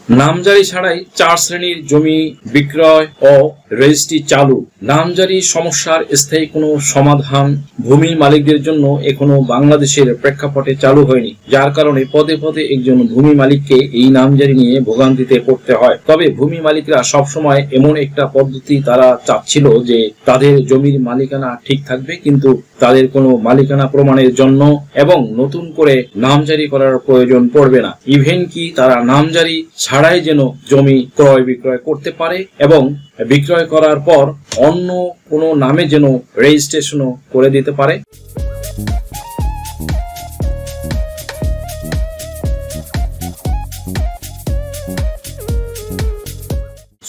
নামজারি ছাড়াই 4 শ্রেণীর জমি বিক্রয় ও রেজিস্ট্রি চালু। নামজারি সমস্যার স্থায়ী কোনো সমাধান ভূমি মালিকদের জন্য এখনো বাংলাদেশের প্রেক্ষাপটে চালু হয়নি, যার কারণে পদে পদে একজন ভূমি মালিককে এই নামজারি নিয়ে ভোগান্তিতে পড়তে হয়। তবে ভূমি মালিকরা সবসময় এমন একটা পদ্ধতি তারা চাচ্ছিল যে তাদের জমির মালিকানা ঠিক থাকবে, কিন্তু তাদের কোনো মালিকানা প্রমাণের জন্য এবং নতুন করে নামজারি করার প্রয়োজন পড়বে না। ইভেন কি তারা নামজারি ছাড়াই যেন জমি ক্রয় বিক্রয় করতে পারে এবং বিক্রয় করার পর অন্য কোনো নামে যেন রেজিস্ট্রেশনও করে দিতে পারে।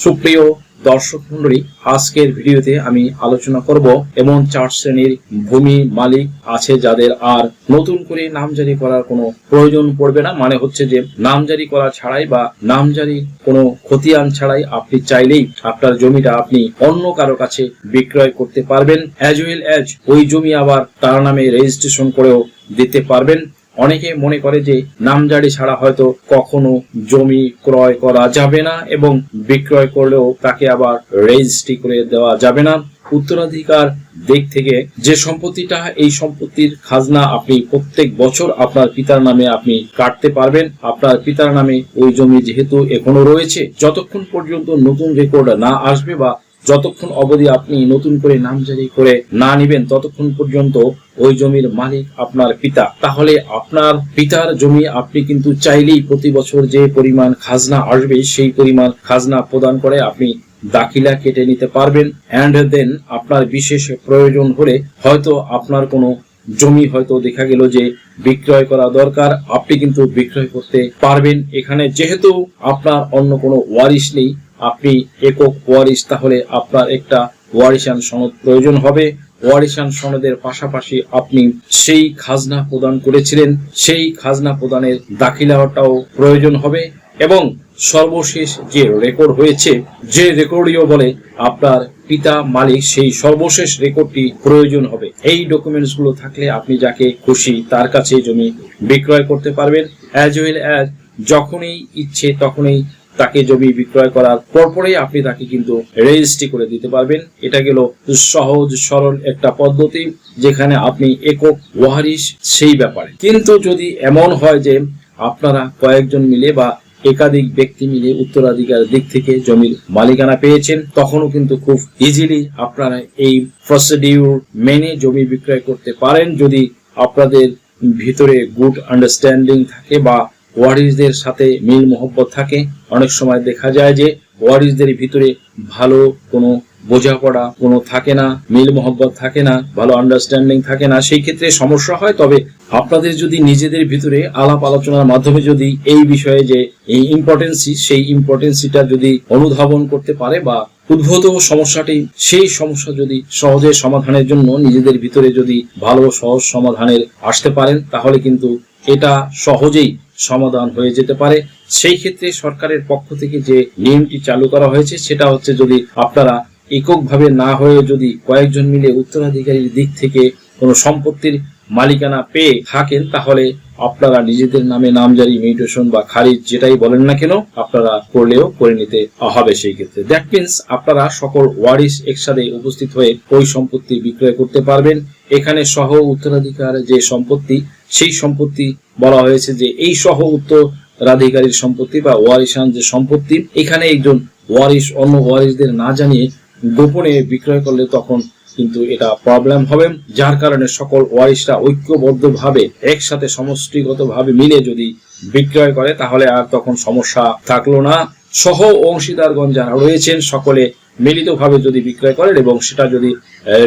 সুপ্রিয় দর্শক মন্ডলী, আজকের ভিডিওতে আমি আলোচনা করব এমন 4 শ্রেণীর ভূমি মালিক আছে যাদের আর নতুন করে নামজারি করার কোনো প্রয়োজন পড়বে না। মানে হচ্ছে যে নামজারি করা ছাড়াই বা নামজারি কোনো খতিয়ান ছাড়াই আপনি চাইলেই আপনার জমিটা আপনি অন্য কারো কাছে বিক্রয় করতে পারবেন, অ্যাজ ওয়েল অ্যাজ ওই জমি আবার তার নামে রেজিস্ট্রেশন করেও দিতে পারবেন। অনেকে মনে করে যে নামজারি ছাড়া হয়তো কখনো জমি ক্রয় করা যাবে না এবং বিক্রয় করলেও তাকে আবার রেজিস্ট্রি করে দেওয়া যাবে না। উত্তরাধিকার দিক থেকে যে সম্পত্তিটা, এই সম্পত্তির খাজনা আপনি প্রত্যেক বছর আপনার পিতার নামে আপনি কাটতে পারবেন। আপনার পিতার নামে ওই জমি যেহেতু এখনো রয়েছে, যতক্ষণ পর্যন্ত নতুন রেকর্ড না আসবে বা যতক্ষণ অবধি আপনি নতুন করে নামজারি করে না নিবেন, ততক্ষণ পর্যন্ত ওই জমির মালিক আপনার পিতা। তাহলে আপনার পিতার জমি আপনি কিন্তু চাইলেই প্রতি বছর যে পরিমাণ খাজনা আসবে সেই পরিমাণ খাজনা প্রদান করে আপনি দাখিলা কেটে নিতে পারবেন। এন্ড দেন আপনার বিশেষ প্রয়োজন হলে হয়তো আপনার কোনো জমি হয়তো দেখা গেল যে বিক্রয় করা দরকার, আপনি কিন্তু বিক্রয় করতে পারবেন। এখানে যেহেতু আপনার অন্য কোনো ওয়ারিশ নেই, আপনি একক ওয়ারিশ, তাহলে আপনার একটা ওয়ারিশান সনদ প্রয়োজন হবে। ওয়ারিশান সনদের পাশাপাশি আপনি সেই খাজনা প্রদান করেছিলেন, সেই খাজনা প্রদানের দাখিলাটাও প্রয়োজন হবে এবং সর্বশেষ যে রেকর্ড হয়েছে, যে রেকর্ডীয় বলে আপনার পিতা মালিক, সেই সর্বশেষ রেকর্ডটি প্রয়োজন হবে। এই ডকুমেন্টস গুলো থাকলে আপনি যাকে খুশি তার কাছে জমি বিক্রয় করতে পারবেন, অ্যাজ ওয়েল অ্যাজ যখনই ইচ্ছে তখনই তাকে জমি বিক্রয় করার পরপরই আপনি তাকে কিন্তু রেজিস্ট্রি করে দিতে পারবেন। এটা গেল সহজ সরল একটা পদ্ধতি যেখানে আপনি একক ওয়ারিশ সেই ব্যাপারে। কিন্তু যদি এমন হয় যে আপনারা কয়েকজন মিলে বা একাধিক ব্যক্তি মিলে উত্তরাধিকার দিক থেকে জমির মালিকানা পেয়েছেন, তখনও কিন্তু খুব ইজিলি আপনারা এই প্রসিডিউর মেনে জমি বিক্রয় করতে পারেন, যদি আপনাদের ভিতরে গুড আন্ডারস্ট্যান্ডিং থাকে বা ওয়ারিশদের সাথে মিল মোহব্বত থাকে। অনেক সময় দেখা যায় যে ওয়ারিশদের ভিতরে ভালো কোনো বোঝাপড়া কোনো থাকে না, মিল মোহব্বত থাকে না, ভালো আন্ডারস্ট্যান্ডিং থাকে না, সেই ক্ষেত্রে সমস্যা হয়। তবে আপনাদের যদি নিজেদের ভিতরে আলাপ আলোচনার মাধ্যমে যদি এই বিষয়ে যে এই ইম্পর্টেন্সি, সেই ইম্পর্টেন্সিটা যদি অনুধাবন করতে পারে বা উদ্ভূত সমস্যাটি, সেই সমস্যা যদি সহজে সমাধানের জন্য নিজেদের ভিতরে যদি ভালো সহজ সমাধানের আসতে পারেন, তাহলে কিন্তু এটা সহজেই সমাধান হয়ে যেতে পারে। সেই ক্ষেত্রে সরকারের পক্ষ থেকে যে নিয়মটি চালু করা হয়েছে সেটা হচ্ছে, যদি আপনারা এককভাবে না হয়ে যদি কয়েকজন মিলে উত্তরাধিকারীর দিক থেকে কোনো সম্পত্তির মালিকানা পেয়ে থাকেন, তাহলে আপনারা নিজেদের নামে নামজারি, মিউটেশন বা খারিজ যেটাই বলেন না কেন, আপনারা করলেও করে নিতে হবে। সেই ক্ষেত্রে দ্যাট মিনস আপনারা সকল ওয়ারিশ একসাথে উপস্থিত হয়ে ওই সম্পত্তি বিক্রয় করতে পারবেন। এখানে সহ উত্তরাধিকার যে সম্পত্তি, সেই সম্পত্তি বলা হয়েছে যে এই সহ উত্তরাধিকারীর সম্পত্তি বা ওয়ারিশান যে সম্পত্তি, এখানে একজন ওয়ারিশ অন্য ওয়ারিশদের না জানিয়ে গোপনে বিক্রয় করলে তখন কিন্তু এটা প্রবলেম হবে। যার কারণে সকল ওয়ারিশরা ঐক্যবদ্ধভাবে একসাথে সমষ্টিগতভাবে মিলে যদি বিক্রয় করে, তাহলে আর তখন সমস্যা থাকলো না। সহ অংশীদারগণ যারা রয়েছেন সকলে মিলিতভাবে যদি বিক্রয় করেন এবং সেটা যদি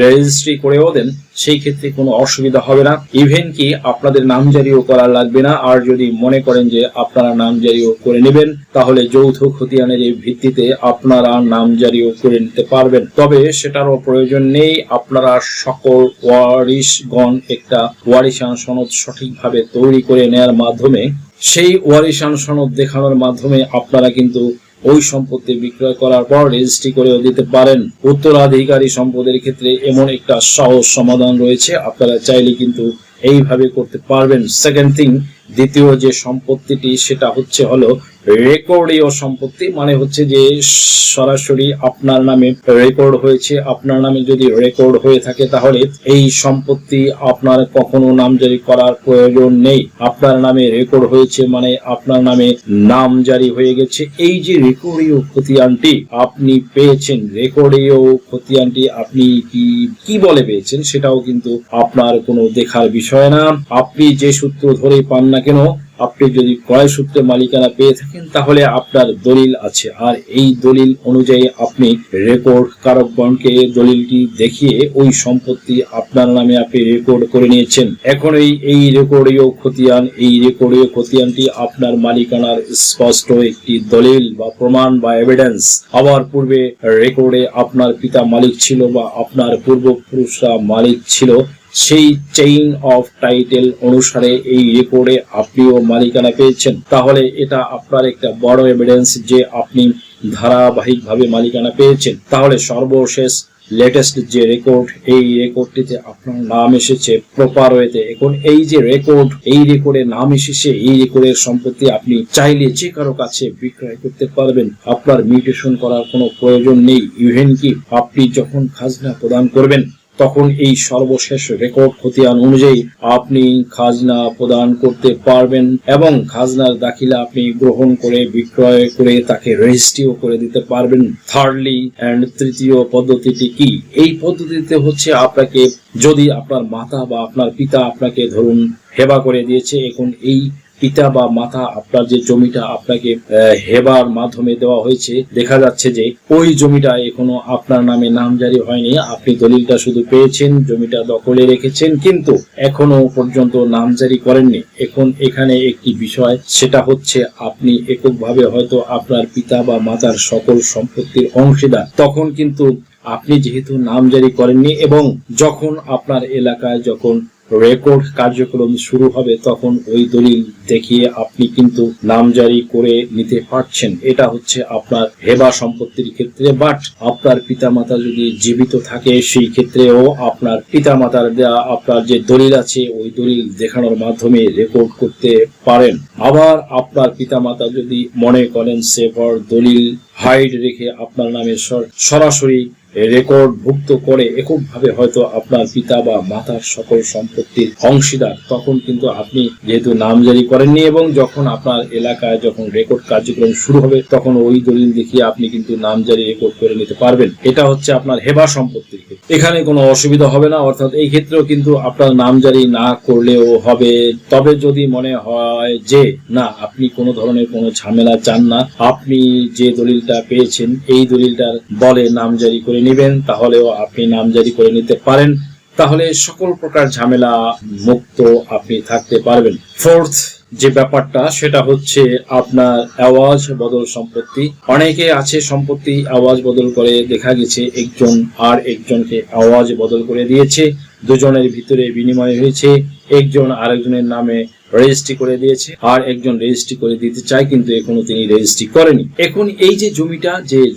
রেজিস্ট্রি করেও দেন, সেই ক্ষেত্রে কোনো অসুবিধা হবে না। ইভেন কি আপনাদের নামজারিও করা লাগবে না। আর যদি মনে করেন যে আপনারা নামজারিও করে নেবেন, তাহলে যৌথ খতিয়ানের এই ভিত্তিতে আপনারা নামজারিও করে নিতে পারবেন। তবে সেটারও প্রয়োজন নেই। আপনারা সকল ওয়ারিশগণ একটা ওয়ারিশান সনদ সঠিকভাবে তৈরি করে নেওয়ার মাধ্যমে, সেই ওয়ারিশান সনদ দেখানোর মাধ্যমে আপনারা কিন্তু ওই সম্পত্তি বিক্রয় করার পর রেজিস্ট্রি করেও দিতে পারেন। উত্তরাধিকারী সম্পদের ক্ষেত্রে এমন একটা সহজ সমাধান রয়েছে, আপনারা চাইলে কিন্তু এইভাবে করতে পারবেন। সেকেন্ড থিং, দ্বিতীয় যে সম্পত্তিটি সেটা হলো রেকর্ডীয় সম্পত্তি, মানে হচ্ছে যে সরাসরি আপনার নামে রেকর্ড হয়েছে। আপনার নামে যদি রেকর্ড হয়ে থাকে তাহলে এই সম্পত্তি আপনার কখনো নামজারি করার প্রয়োজন নেই। আপনার নামে রেকর্ড হয়েছে মানে আপনার নামে নামজারি হয়ে গেছে। এই যে রেকর্ডীয় খতিয়ানটি আপনি পেয়েছেন, রেকর্ডীয় খতিয়ানটি আপনি কি বলে পেয়েছেন সেটাও কিন্তু আপনার কোনো দেখার বিষয় না। আপনি যে সূত্র ধরে পান না কেন, আপনি যদি ক্রয় সূত্রে মালিকানা পেয়ে থাকেন তাহলে আপনার দলিল আছে, আর এই দলিল অনুযায়ী আপনি রেকর্ড কারকগণকে দলিলটি দেখিয়ে ওই সম্পত্তি আপনার নামে আপনি রেকর্ড করে নিয়েছেন। এখন এই রেকর্ডীয় খতিয়ানটি আপনার মালিকানার স্পষ্ট একটি দলিল বা প্রমাণ বা এভিডেন্স। আবার পূর্বে রেকর্ডে আপনার পিতা মালিক ছিল বা আপনার পূর্বপুরুষরা মালিক ছিল, সেই চেইন অফ টাইটেল অনুসারে এই রেকর্ডে আপনিও মালিকানা পেয়েছেন। তাহলে এটা আপনার একটা বড় এভিডেন্স যে আপনি ধারাবাহিকভাবে মালিকানা পেয়েছেন। তাহলে সর্বশেষ লেটেস্ট যে রেকর্ড, এই রেকর্ডটিতে আপনার নাম এসেছে প্রপার ওয়েতে। এখন এই যে রেকর্ড, এই রেকর্ডে নাম এসেছে, এই রেকর্ডের সম্পত্তি আপনি চাইলে যে কারো কাছে বিক্রয় করতে পারবেন। আপনার মিউটেশন করার কোনো প্রয়োজন নেই। ইভেন কি আপনি যখন খাজনা প্রদান করবেন তখন এই সর্বশেষ রেকর্ড খতিয়ান অনুযায়ী আপনি খাজনা প্রদান করতে পারবেন এবং খাজনার দাখিলা আপনি গ্রহণ করে বিক্রয় করে তাকে রেজিস্ট্রিও করে দিতে পারবেন। থার্ডলি এন্ড তৃতীয় পদ্ধতিটি কি? এই পদ্ধতিতে আপনাকে যদি আপনার মাতা বা আপনার পিতা আপনাকে ধরুন হেবা করে দিয়েছে, এখন এই পিতা বা মাতা আপনার যে জমিটা আপনাকে হেবার মাধ্যমে দেওয়া হয়েছে, দেখা যাচ্ছে যে ওই জমিটা এখনো আপনার নামে নামজারি হয়নি। আপনি দলিলটা শুধু পেয়েছেন, জমিটা দখলে রেখেছেন, কিন্তু এখনো পর্যন্ত নামজারি করেননি। এখন এখানে একটি বিষয়, সেটা আপনি এককভাবে হয়তো আপনার পিতা বা মাতার সকল সম্পত্তির অংশীদার। তখন কিন্তু আপনি যেহেতু নামজারি করেননি এবং যখন আপনার এলাকায় যখন রেকর্ড কার্যক্রম শুরু হবে তখন ওই দলিল দেখিয়ে আপনি কিন্তু নামজারি করে নিতে পারছেন। এটা আপনার হেবা সম্পত্তির ক্ষেত্রে। বাট আপনার পিতামাতা যদি জীবিত থাকে সেই ক্ষেত্রেও আপনার পিতামাতার দেওয়া আপনার যে দলিল আছে ওই দলিল দেখানোর মাধ্যমে রেকর্ড করতে পারেন। আবার আপনার পিতামাতা যদি মনে করেন সেভার দলিল হাইড রেখে আপনার নামে সরাসরি রেকর্ড ভুক্ত করে এককভাবে হয়তো আপনার পিতা বা মাতার সকল সম্পত্তির অংশীদার, তখন কিন্তু আপনি যেহেতু নামজারি করেননি এবং যখন আপনার এলাকায় যখন রেকর্ড কার্যক্রম শুরু হবে তখন ওই দলিল দেখিয়ে আপনি কিন্তু নামজারি রেকর্ড করে নিতে পারবেন। এটা আপনার হেবা সম্পত্তির ক্ষেত্রে। এখানে কোনো অসুবিধা হবে না, অর্থাৎ এই ক্ষেত্রেও কিন্তু আপনার নামজারি না করলেও হবে। তবে যদি মনে হয় যে না, আপনি কোনো ধরনের কোনো ঝামেলা চান না, আপনি যে দলিলটা পেয়েছেন এই দলিলটার বলে নামজারি করে নেবেন, তাহলেও আপনি নামজারি করে নিতে পারেন। তাহলে সকল প্রকার ঝামেলা মুক্ত আপনি থাকতে পারবেন। ফোর্থ যে ব্যাপারটা সেটা আপনার আওয়াজ বদল সম্পত্তি। অনেকে আছে সম্পত্তি আওয়াজ বদল করে, দেখা গেছে একজন আর একজনকে আওয়াজ বদল করে দিয়েছে, দুজনের ভিতরে বিনিময় হয়েছে, একজন আরেকজনের নামে রেজিস্ট্রি করে দিয়েছে আর একজন রেজিস্ট্রি করে দিতে চায় কিন্তু এখনো তিনি রেজিস্ট্রি করেনি। এখন এই যে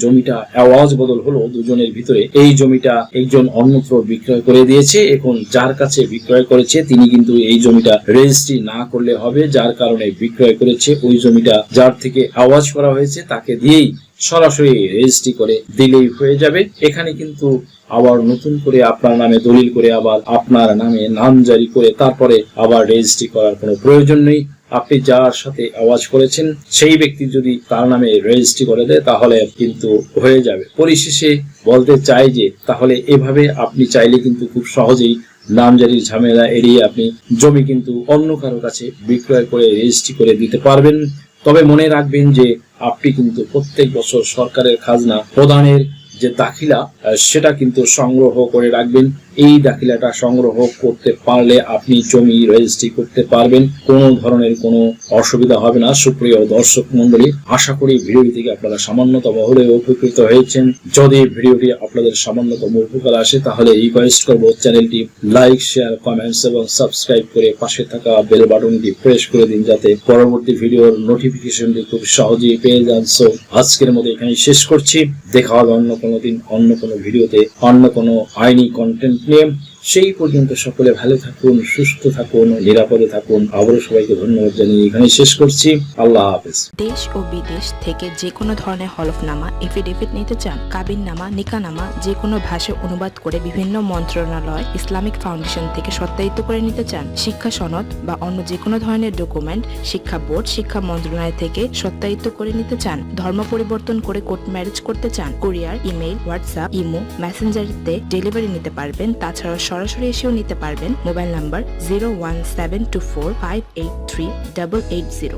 জমিটা আওয়াজ বদল হলো দুজনের ভিতরে, এই জমিটা একজন অন্যত্র বিক্রয় করে দিয়েছে। এখন যার কাছে বিক্রয় করেছে তিনি কিন্তু এই জমিটা রেজিস্ট্রি না করলে হবে, যার কারণে বিক্রয় করেছে ওই জমিটা যার থেকে আওয়াজ করা হয়েছে তাকে দিয়েই সরাসরি রেজিস্ট্রি করে দিলেই হয়ে যাবে। এখানে কিন্তু আবার নতুন করে আপনার নামে দলিল করে আবার আপনার নামে নামজারি করে তারপরে আবার রেজিস্ট্রি করার কোনো প্রয়োজন নেই। আপনি যার সাথে আওয়াজ করেছেন সেই ব্যক্তি যদি তার নামে রেজিস্ট্রি করে দেয় তাহলে কিন্তু হয়ে যাবে। পরিশেষে বলতে চাই যে তাহলে এভাবে আপনি চাইলে কিন্তু খুব সহজেই নামজারির ঝামেলা এড়িয়ে আপনি জমি কিন্তু অন্য কারো কাছে বিক্রয় করে রেজিস্ট্রি করে দিতে পারবেন। তবে মনে রাখবেন যে আপনি কিন্তু প্রত্যেক বছর সরকারের খাজনা প্রদানের যে দাখিলা সেটা কিন্তু সংগ্রহ করে রাখবেন। এই দাখিলাটা সংগ্রহ করতে পারলে আপনি জমি রেজিস্ট্রি করতে পারবেন, কোনো ধরনের কোনো অসুবিধা হবে না। সুপ্রিয় দর্শক মন্ডলী, আশা করি ভিডিওটি থেকে আপনারা সামান্যতম হলেও উপকৃত হয়েছেন। যদি ভিডিওটি আপনাদের সামান্যতম উপকার আসে তাহলে রিকোয়েস্ট করব চ্যানেলটি লাইক, শেয়ার, কমেন্টস এবং সাবস্ক্রাইব করে পাশে থাকা বেল বাটনটি প্রেস করে দিন যাতে পরবর্তী ভিডিওর নোটিফিকেশনটি খুব সহজেই পেয়ে যান। সো আজকের মতো এখানে শেষ করছি। দেখা হবে অন্য কোনো দিন অন্য কোনো ভিডিওতে অন্য কোনো আইনি কন্টেন্ট নিয়ে। সেই পর্যন্ত সকলে ভালো থাকুন, সুস্থ থাকুন, নিরাপদে থাকুন। আবারও সবাইকে ধন্যবাদ জানিয়ে এখানে শেষ করছি। আল্লাহ হাফেজ। দেশ ও বিদেশ থেকে যে কোনো ধরনের হলফনামা, এফিডেভিট নিতে চান, কাবিননামা, নিকানামা যে কোনো ভাষায় অনুবাদ করে বিভিন্ন মন্ত্রণালয়, ইসলামিক ফাউন্ডেশন থেকে সত্যায়িত করে নিতে চান, শিক্ষা সনদ বা অন্য যে কোনো ধরনের ডকুমেন্ট শিক্ষা বোর্ড, শিক্ষা মন্ত্রণালয় থেকে সত্যায়িত করে নিতে চান, ধর্ম পরিবর্তন করে কোর্ট ম্যারেজ করতে চান, কুরিয়ার, ইমেইল, হোয়াটসঅ্যাপ, ইমো, মেসেঞ্জারিতে ডেলিভারি নিতে পারবেন। তাছাড়াও সরাসরি এসেও নিতে পারবেন। Mobile number 01724583880।